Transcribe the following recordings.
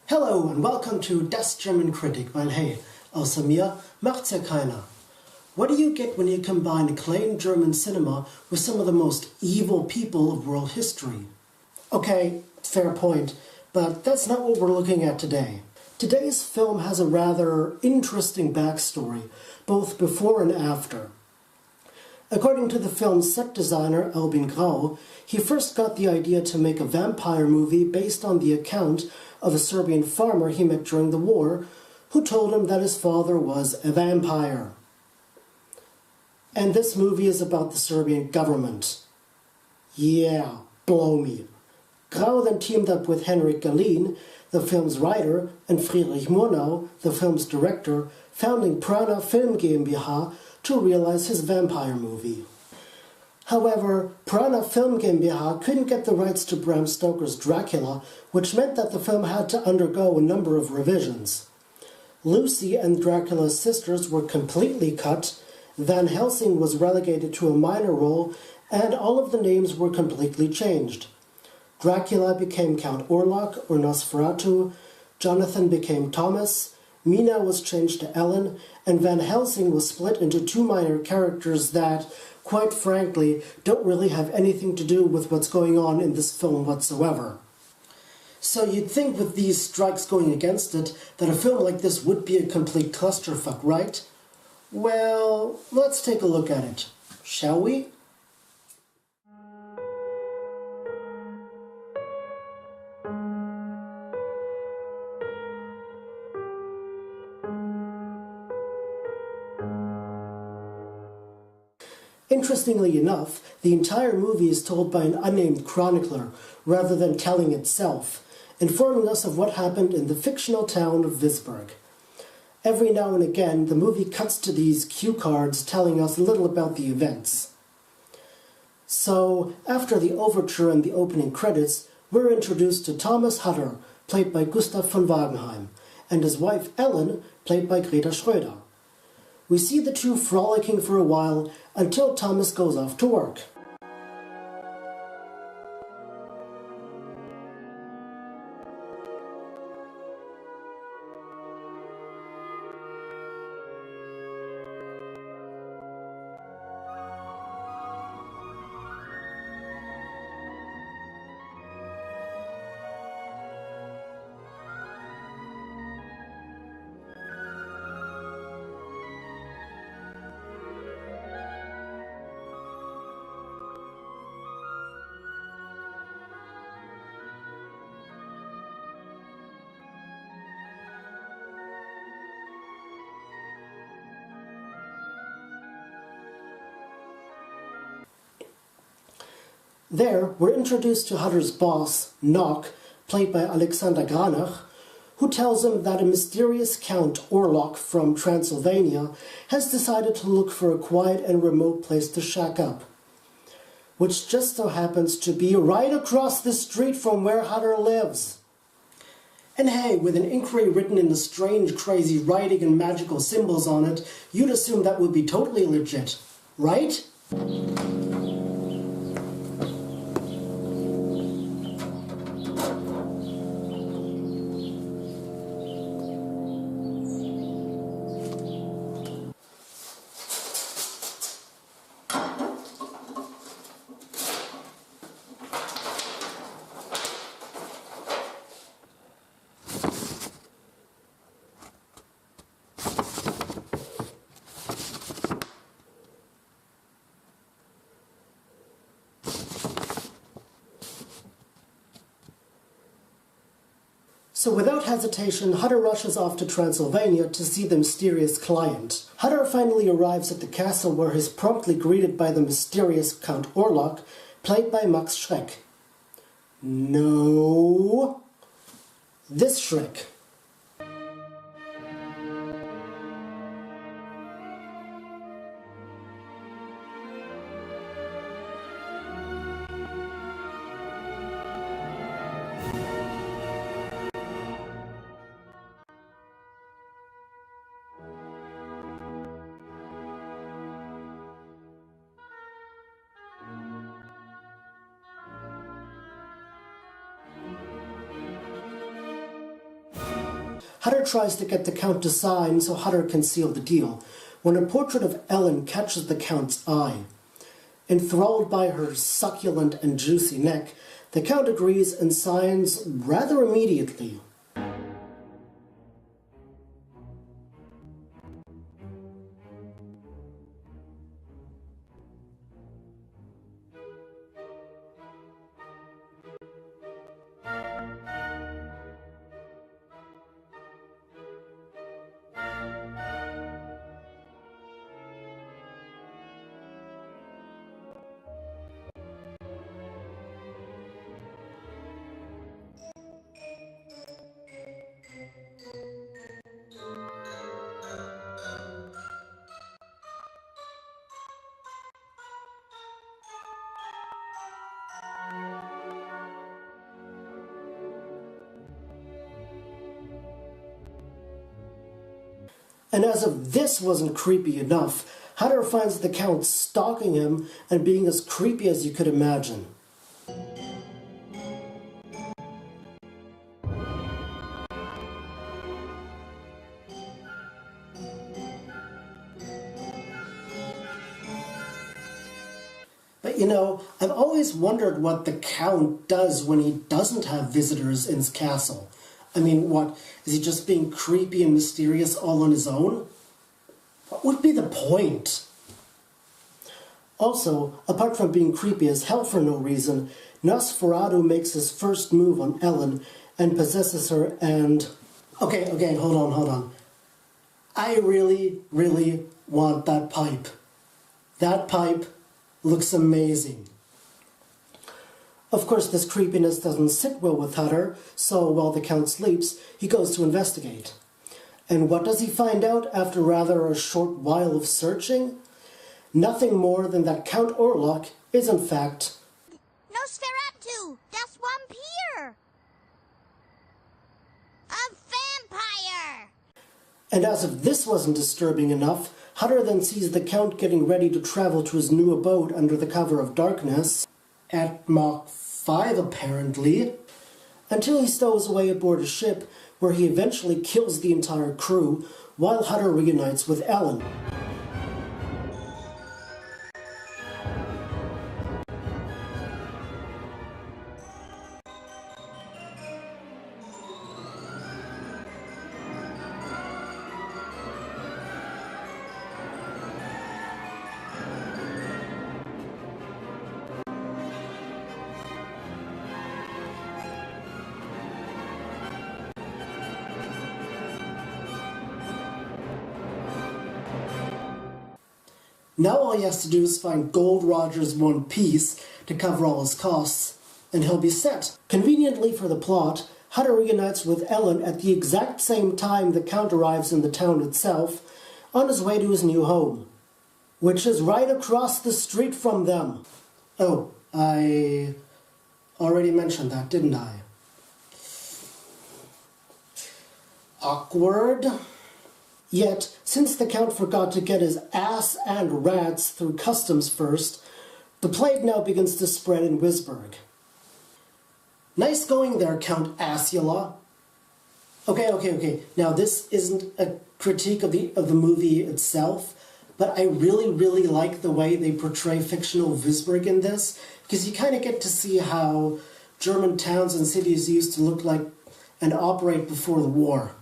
Hello and welcome to Das German Kritic, weil hey, außer mir macht's ja keiner. What do you get when you combine acclaimed German cinema with some of the most evil people of world history? Okay, fair point, but that's not what we're looking at today. Today's film has a rather interesting backstory, both before and after. According to the film's set designer, Albin Grau, he first got the idea to make a vampire movie based on the account of a Serbian farmer he met during the war, who told him that his father was a vampire. And this movie is about the Serbian government. Yeah, blow me. Grau then teamed up with Henrik Galeen, the film's writer, and Friedrich Murnau, the film's director, founding Prana Film GmbH to realize his vampire movie. However, Prana Film GmbH couldn't get the rights to Bram Stoker's Dracula, which meant that the film had to undergo a number of revisions. Lucy and Dracula's sisters were completely cut, Van Helsing was relegated to a minor role, and all of the names were completely changed. Dracula became Count Orlok or Nosferatu, Jonathan became Thomas, Mina was changed to Ellen, and Van Helsing was split into two minor characters that, quite frankly, don't really have anything to do with what's going on in this film whatsoever. So you'd think with these strikes going against it, that a film like this would be a complete clusterfuck, right? Well, let's take a look at it, shall we? Interestingly enough, the entire movie is told by an unnamed chronicler, rather than telling itself, informing us of what happened in the fictional town of Wisborg. Every now and again, the movie cuts to these cue cards telling us a little about the events. So, after the overture and the opening credits, we're introduced to Thomas Hutter, played by Gustav von Wagenheim, and his wife Ellen, played by Greta Schröder. We see the two frolicking for a while until Thomas goes off to work. There, we're introduced to Hutter's boss, Nock, played by Alexander Granach, who tells him that a mysterious Count Orlok from Transylvania has decided to look for a quiet and remote place to shack up, which just so happens to be right across the street from where Hutter lives. And hey, with an inquiry written in the strange, crazy writing and magical symbols on it, you'd assume that would be totally legit, right? So without hesitation, Hutter rushes off to Transylvania to see the mysterious client. Hutter finally arrives at the castle where he's promptly greeted by the mysterious Count Orlok, played by Max Schreck. No, this Schreck. Hutter tries to get the Count to sign so Hutter can seal the deal, when a portrait of Ellen catches the Count's eye. Enthralled by her succulent and juicy neck, the Count agrees and signs rather immediately. And as if this wasn't creepy enough, Hutter finds the Count stalking him and being as creepy as you could imagine. But you know, I've always wondered what the Count does when he doesn't have visitors in his castle. I mean, what, is he just being creepy and mysterious all on his own? What would be the point? Also, apart from being creepy as hell for no reason, Nosferatu makes his first move on Ellen and possesses her and... Okay, hold on. I really want that pipe. That pipe looks amazing. Of course, this creepiness doesn't sit well with Hutter, so while the Count sleeps, he goes to investigate. And what does he find out after rather a short while of searching? Nothing more than that Count Orlok is in fact... Nosferatu! Das Vampir! A vampire! And as if this wasn't disturbing enough, Hutter then sees the Count getting ready to travel to his new abode under the cover of darkness, at Mach 5 apparently, until he stows away aboard a ship where he eventually kills the entire crew while Hutter reunites with Ellen. Now all he has to do is find Gold Roger's one piece to cover all his costs, and he'll be set. Conveniently for the plot, Hutter reunites with Ellen at the exact same time the Count arrives in the town itself, on his way to his new home, which is right across the street from them. Oh, I already mentioned that, didn't I? Awkward. Yet, since the Count forgot to get his ass and rats through customs first, the plague now begins to spread in Wisborg. Nice going there, Count Assula. Okay. Now, this isn't a critique of the movie itself, but I really like the way they portray fictional Wisborg in this, because you kind of get to see how German towns and cities used to look like and operate before the war.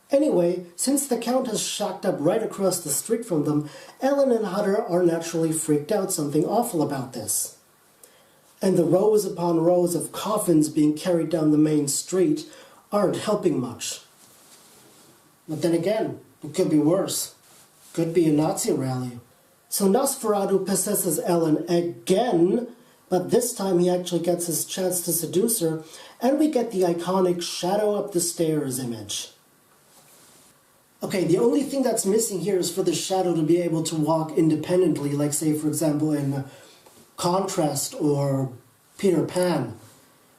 Anyway, since the Count has shacked up right across the street from them, Ellen and Hutter are naturally freaked out something awful about this. And the rows upon rows of coffins being carried down the main street aren't helping much. But then again, it could be worse. Could be a Nazi rally. So Nosferatu possesses Ellen again, but this time he actually gets his chance to seduce her, and we get the iconic shadow up the stairs image. Okay, the only thing that's missing here is for the shadow to be able to walk independently, like say, for example, in Contrast or Peter Pan.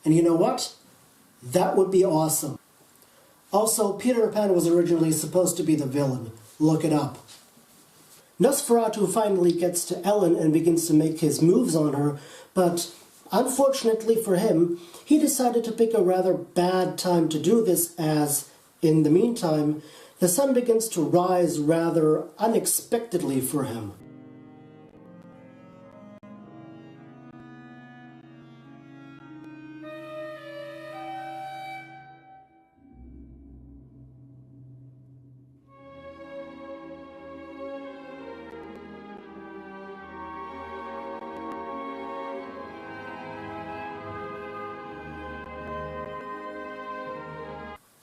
And you know what? That would be awesome. Also, Peter Pan was originally supposed to be the villain. Look it up. Nosferatu finally gets to Ellen and begins to make his moves on her, but unfortunately for him, he decided to pick a rather bad time to do this as In the meantime, the sun begins to rise rather unexpectedly for him.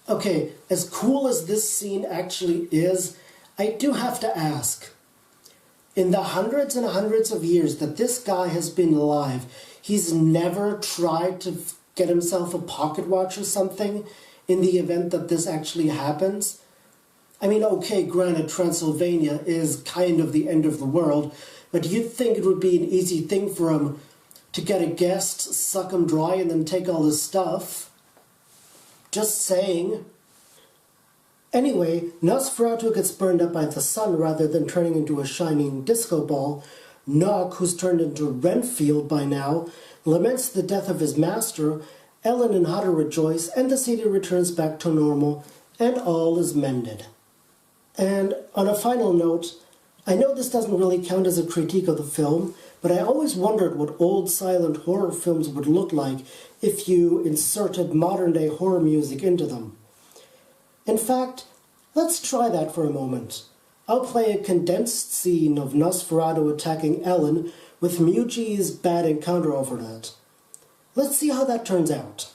Okay, as cool as this scene actually is, I do have to ask. In the hundreds and hundreds of years that this guy has been alive, he's never tried to get himself a pocket watch or something in the event that this actually happens? I mean, okay, granted, Transylvania is kind of the end of the world, but you'd think it would be an easy thing for him to get a guest, suck him dry, and then take all his stuff. Just saying. Anyway, Nosferatu gets burned up by the sun rather than turning into a shining disco ball. Nog, who's turned into Renfield by now, laments the death of his master. Ellen and Hutter rejoice, and the city returns back to normal, and all is mended. And on a final note, I know this doesn't really count as a critique of the film, but I always wondered what old silent horror films would look like if you inserted modern-day horror music into them. In fact, let's try that for a moment. I'll play a condensed scene of Nosferatu attacking Ellen with Muji's bad encounter over that. Let's see how that turns out.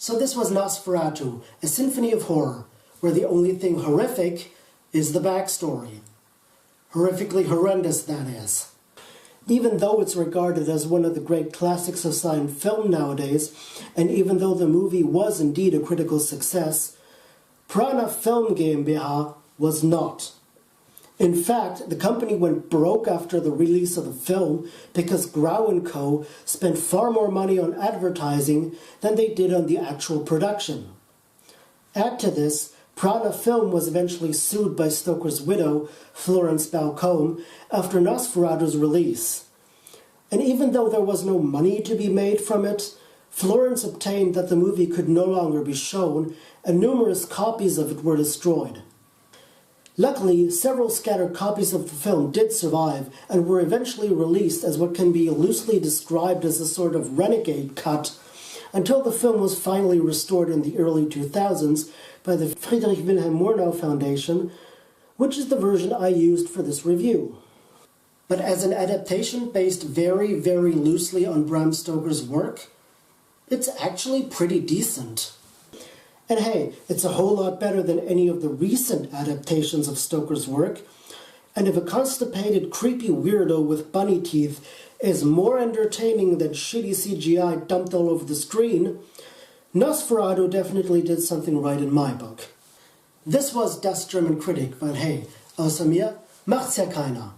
So this was Nosferatu, a symphony of horror, where the only thing horrific is the backstory. Horrifically horrendous, that is. Even though it's regarded as one of the great classics of silent film nowadays, and even though the movie was indeed a critical success, Prana Film GmbH was not. In fact, the company went broke after the release of the film because Grauens Co. spent far more money on advertising than they did on the actual production. Add to this, Prana Film was eventually sued by Stoker's widow, Florence Balcombe, after Nosferatu's release. And even though there was no money to be made from it, Florence obtained that the movie could no longer be shown, and numerous copies of it were destroyed. Luckily, several scattered copies of the film did survive and were eventually released as what can be loosely described as a sort of renegade cut, until the film was finally restored in the early 2000s by the Friedrich Wilhelm Murnau Foundation, which is the version I used for this review. But as an adaptation based very, very loosely on Bram Stoker's work, it's actually pretty decent. And hey, it's a whole lot better than any of the recent adaptations of Stoker's work, and if a constipated, creepy weirdo with bunny teeth is more entertaining than shitty CGI dumped all over the screen, Nosferatu definitely did something right in my book. This was Das German Kritic, weil hey, außer mir macht's ja keiner.